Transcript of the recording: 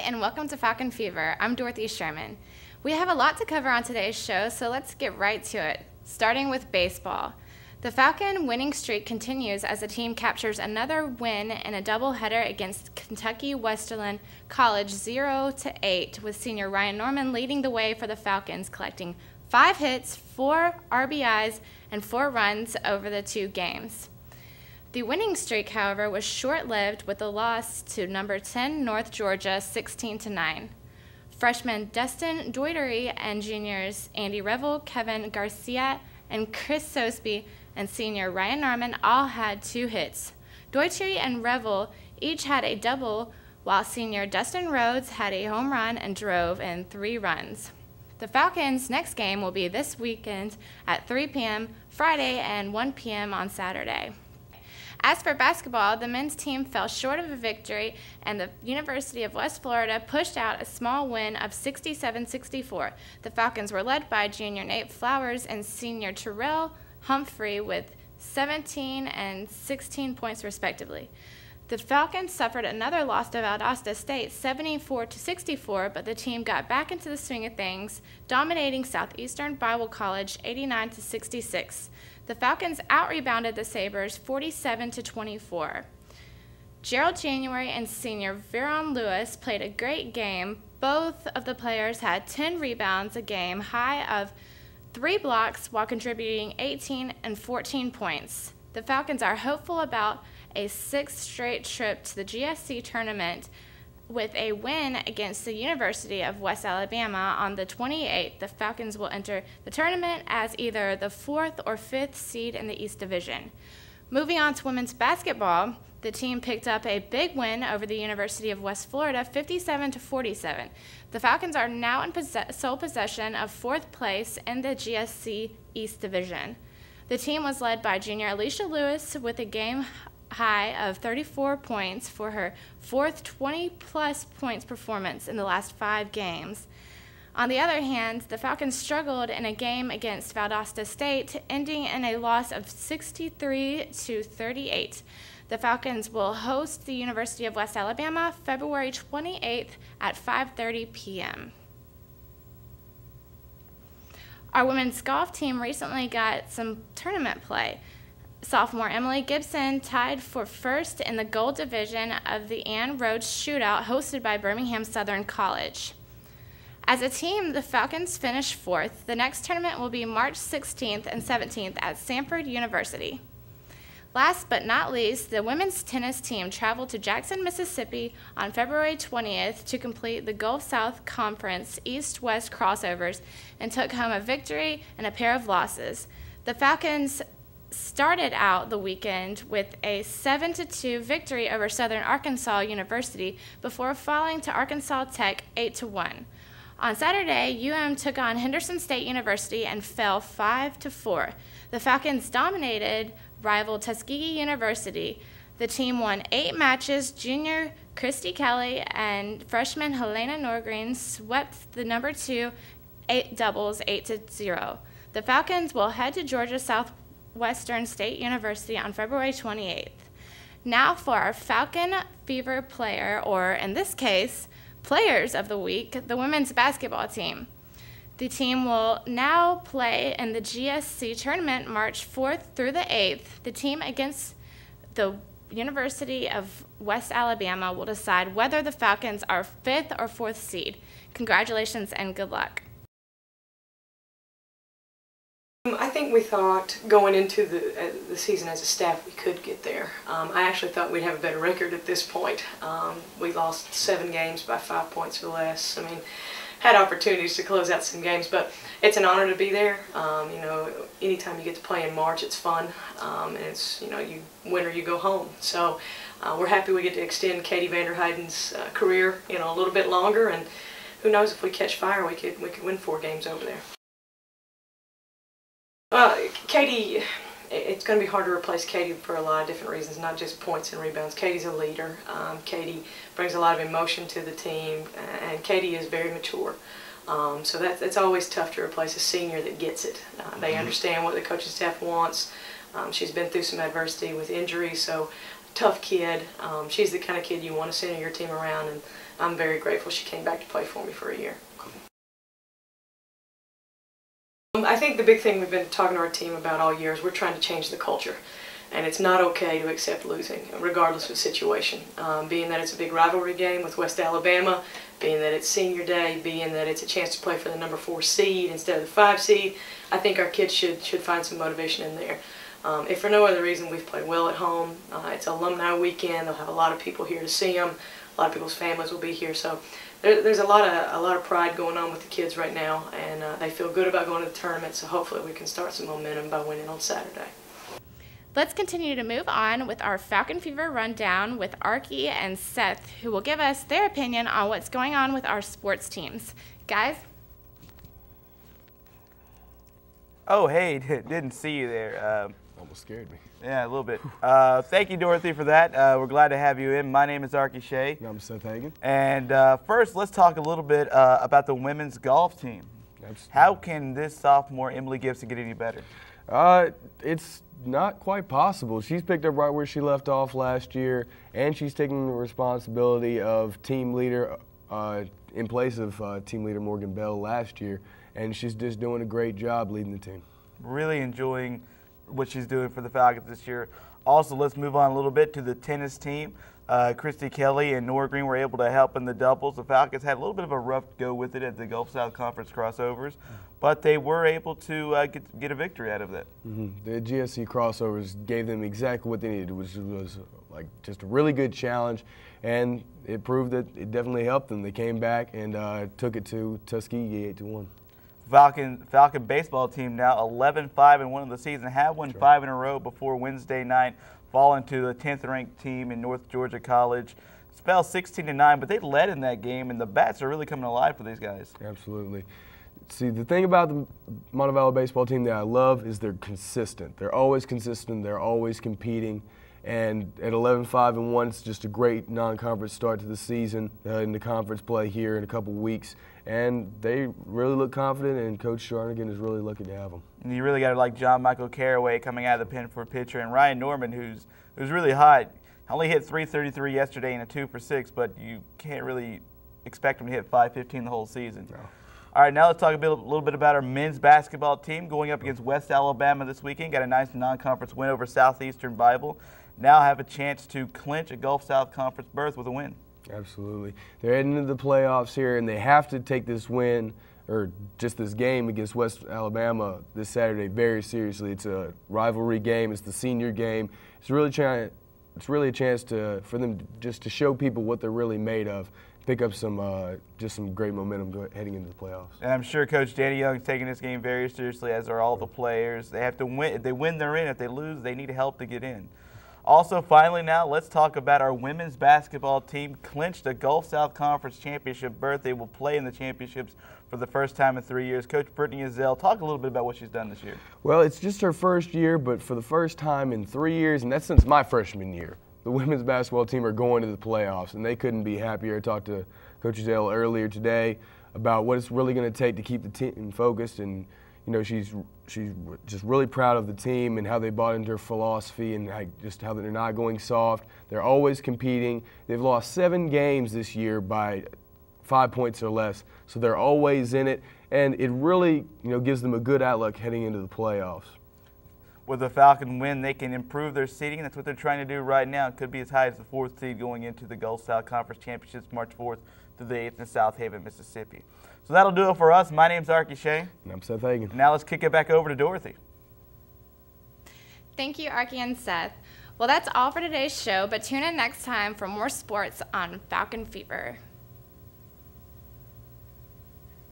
And welcome to Falcon Fever. I'm Dorothy Sherman. We have a lot to cover on today's show, so let's get right to it, starting with baseball. The Falcon winning streak continues as the team captures another win in a doubleheader against Kentucky Western College 0-8, with senior Ryan Norman leading the way for the Falcons, collecting 5 hits, 4 RBIs, and 4 runs over the 2 games. The winning streak, however, was short-lived with a loss to number 10 North Georgia 16-9. Freshmen Destin Doitery and juniors Andy Revel, Kevin Garcia, and Chris Sosby and senior Ryan Norman all had 2 hits. Doitery and Revel each had a double, while senior Dustin Rhodes had a home run and drove in 3 runs. The Falcons' next game will be this weekend at 3 p.m. Friday and 1 p.m. on Saturday. As for basketball, the men's team fell short of a victory, and the University of West Florida pushed out a small win of 67-64. The Falcons were led by junior Nate Flowers and senior Terrell Humphrey with 17 and 16 points respectively. The Falcons suffered another loss to Valdosta State, 74-64, but the team got back into the swing of things, dominating Southeastern Bible College 89-66. The Falcons out-rebounded the Sabres 47-24. Gerald January and senior Veron Lewis played a great game. Both of the players had 10 rebounds a game, high of 3 blocks, while contributing 18 and 14 points. The Falcons are hopeful about a 6th straight trip to the GSC tournament with a win against the University of West Alabama on the 28th. The Falcons will enter the tournament as either the 4th or 5th seed in the East Division. Moving on to women's basketball, the team picked up a big win over the University of West Florida, 57-47. The Falcons are now in sole possession of 4th place in the GSC East Division. The team was led by junior Alicia Lewis with a game high of 34 points for her 4th 20-plus points performance in the last 5 games. On the other hand, the Falcons struggled in a game against Valdosta State, ending in a loss of 63-38. The Falcons will host the University of West Alabama February 28th at 5:30 p.m. Our women's golf team recently got some tournament play. Sophomore Emily Gibson tied for first in the gold division of the Ann Rhodes Shootout hosted by Birmingham Southern College. As a team, the Falcons finished 4th. The next tournament will be March 16th and 17th at Samford University. Last but not least, the women's tennis team traveled to Jackson, Mississippi on February 20th to complete the Gulf South Conference East-West crossovers and took home a victory and a pair of losses. The Falcons started out the weekend with a 7-2 victory over Southern Arkansas University before falling to Arkansas Tech 8-1. On Saturday, UM took on Henderson State University and fell 5-4. The Falcons dominated rival Tuskegee University. The team won 8 matches. Junior Christy Kelly and freshman Helena Norgreen swept the number 2 doubles 8-0. The Falcons will head to Georgia Southwestern State University on February 28th. Now for our Falcon Fever player, or in this case, players of the week, the women's basketball team. The team will now play in the GSC tournament March 4th through the 8th. The team against the University of West Alabama will decide whether the Falcons are 5th or 4th seed. Congratulations and good luck. I think we thought going into the season as a staff we could get there. I actually thought we'd have a better record at this point. We lost 7 games by 5 points or less. I mean, had opportunities to close out some games, but it's an honor to be there. You know, anytime you get to play in March, it's fun, and it's, you know, you win or you go home. So we're happy we get to extend Katie Vanderheiden's career, you know, a little bit longer, and who knows, if we catch fire, we could win 4 games over there. Katie, it's going to be hard to replace Katie for a lot of different reasons, not just points and rebounds. Katie's a leader. Katie brings a lot of emotion to the team, and Katie is very mature. So it's always tough to replace a senior that gets it. They understand what the coaching staff wants. She's been through some adversity with injuries, so tough kid. She's the kind of kid you want to center your team around, and I'm very grateful she came back to play for me for a year. I think the big thing we've been talking to our team about all year is we're trying to change the culture. And it's not okay to accept losing, regardless of the situation. Being that it's a big rivalry game with West Alabama, being that it's senior day, being that it's a chance to play for the number 4 seed instead of the 5 seed, I think our kids should find some motivation in there. If for no other reason, we've played well at home. It's alumni weekend. They'll have a lot of people here to see them. A lot of people's families will be here. So there's a lot of pride going on with the kids right now, and they feel good about going to the tournament. So hopefully we can start some momentum by winning on Saturday. Let's continue to move on with our Falcon Fever rundown with Arky and Seth, who will give us their opinion on what's going on with our sports teams. Guys? Oh, hey, didn't see you there. Almost scared me. Yeah, a little bit. Thank you, Dorothy, for that. We're glad to have you in. My name is Arky Shea. And I'm Seth Hagan. And first, let's talk a little bit about the women's golf team. Absolutely. How can this sophomore Emily Gibson get any better? It's not quite possible. She's picked up right where she left off last year, and she's taking the responsibility of team leader in place of team leader Morgan Bell last year, and she's just doing a great job leading the team. Really enjoying what she's doing for the Falcons this year. Also, let's move on a little bit to the tennis team. Christy Kelly and Nora Green were able to help in the doubles. The Falcons had a little bit of a rough go with it at the Gulf South Conference crossovers, but they were able to get a victory out of that. The GSC crossovers gave them exactly what they needed, which was like just a really good challenge, and it proved that it definitely helped them. They came back and took it to Tuskegee 8-1. Falcon baseball team now 11-5-1 of the season, have won 5 in a row before Wednesday night, falling to the 10th ranked team in North Georgia College. It's fell 16-9, but they led in that game, and the bats are really coming alive for these guys. Absolutely. See, the thing about the Montevallo baseball team that I love is they're consistent. They're always consistent. They're always competing. And at 11-5-1, it's just a great non-conference start to the season in the conference play here in a couple weeks. And they really look confident, and Coach Sharnigan is really lucky to have them. And you really got to like John Michael Carraway coming out of the pen for a pitcher, and Ryan Norman, who's really hot. Only hit .333 yesterday and a 2 for 6, but you can't really expect him to hit .515 the whole season. No. All right, now let's talk a little bit about our men's basketball team going up against West Alabama this weekend. Got a nice non-conference win over Southeastern Bible. Now have a chance to clinch a Gulf South Conference berth with a win. Absolutely. They're heading into the playoffs here, and they have to take this win, or just this game against West Alabama this Saturday, very seriously. It's a rivalry game. It's the senior game. It's really a chance for them just to show people what they're really made of. Pick up just some great momentum heading into the playoffs. And I'm sure Coach Danny Young's taking this game very seriously, as are all the players. They have to win. If they win, they're in. If they lose, they need help to get in. Also, finally now, let's talk about our women's basketball team. Clinched a Gulf South Conference championship berth. They will play in the championships for the first time in 3 years. Coach Brittany Azell, talk a little bit about what she's done this year. Well, it's just her first year, but for the first time in 3 years, and that's since my freshman year, the women's basketball team are going to the playoffs, and they couldn't be happier. I talked to Coach Azell earlier today about what it's really going to take to keep the team focused, and you know, she's just really proud of the team and how they bought into her philosophy and just how they're not going soft. They're always competing. They've lost 7 games this year by 5 points or less, so they're always in it, and it really, you know, gives them a good outlook heading into the playoffs. With a Falcon win, they can improve their seeding. That's what they're trying to do right now. It could be as high as the 4th seed going into the Gulf South Conference Championships March 4th to the 8th in South Haven, Mississippi. So that'll do it for us. My name's Arky Shea. And I'm Seth Hagan. Now let's kick it back over to Dorothy. Thank you, Arky and Seth. Well, that's all for today's show, but tune in next time for more sports on Falcon Fever.